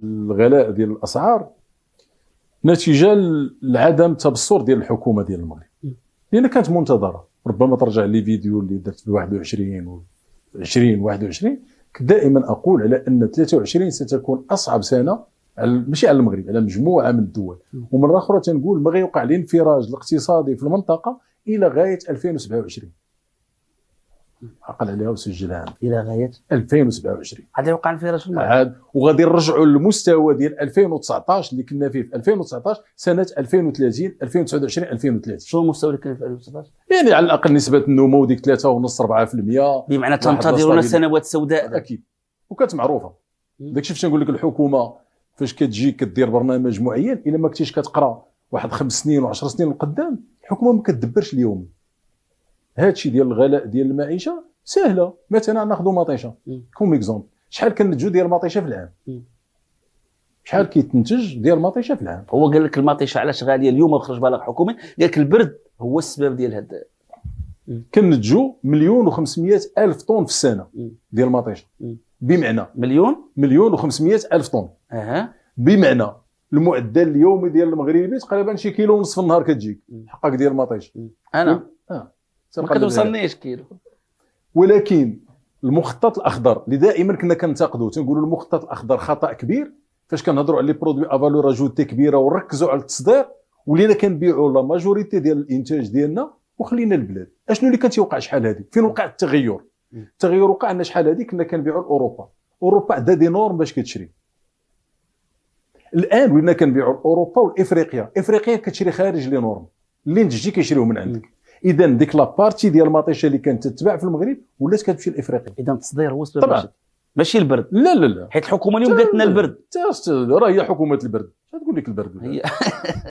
الغلاء ديال الاسعار نتيجه لعدم تبصر ديال الحكومه ديال المغرب، لان كانت منتظره. ربما ترجع لي فيديو اللي درت ب 21 و 2021 كنت دائما اقول على ان 23 ستكون اصعب سنه ماشي على المغرب، على مجموعه من الدول. ومره اخرى تنقول ما غيوقع الانفراج الاقتصادي في المنطقه الى غايه 2027. عقل عليها وسجلها الى غايه 2027 غادي يوقع انفراج في المغرب عاد، وغادي نرجعوا للمستوى ديال 2019 اللي كنا فيه في 2019 سنه 2030 2029 2030. شنو المستوى اللي كان في 2019؟ يعني على الاقل نسبه النمو ديك 3.5 4%. بمعنى تنتظرون سنوات سوداء. اكيد، وكانت معروفه. داكشي فاش نقول لك الحكومه فاش كتجي كدير برنامج معين، الا ما كنتيش كتقرا واحد 5 سنين و10 سنين لقدام، الحكومه ما كتدبرش اليوم. هادشي ديال الغلاء ديال المعيشه سهله. مثلا ناخذوا مطيشه كوم اكزومبل، شحال كنتجوا ديال المطيشه في العام؟ شحال كيتنتج ديال المطيشه في العام؟ هو قال لك المطيشه علاش غاليه اليوم وخرج بلاغ حكومي، قال لك البرد هو السبب ديال هذا. كنتجوا 1,500,000 طن في السنه ديال المطيشه، بمعنى مليون و500,000 طن. بمعنى المعدل اليومي ديال المغربي تقريبا شي كيلو ونصف في النهار كتجيك حقك ديال المطيشه. انا ما كتوصلنيش كيلو. ولكن المخطط الاخضر اللي دائما كنا كنتقدوا، تنقولوا المخطط الاخضر خطا كبير فاش كنهضروا على لي برودوي افالور اجوتي كبيره وركزوا على التصدير، ولينا كنبيعوا لا ماجوريتي ديال الانتاج ديالنا وخلينا البلاد. اشنو اللي كان تيوقع شحال هذه؟ فين وقع التغير؟ التغير وقع ان شحال هذه كنا كنبيعوا لاوروبا. اوروبا عندها دي نورم باش كتشري. الان ولينا كنبيعوا لاوروبا والافريقيا. افريقيا كتشري خارج لي نورم، اللي تجي كيشريو من عندك. اذا ديك لابارتي ديال المطيشه اللي كانت تتباع في المغرب ولات كتمشي لافريقيا. اذا التصدير هو السبب طبعا، ماشي البرد. لا لا لا، حيت الحكومه اليوم قالت لنا البرد. راه هي حكومه البرد. شنو تقول لك البرد؟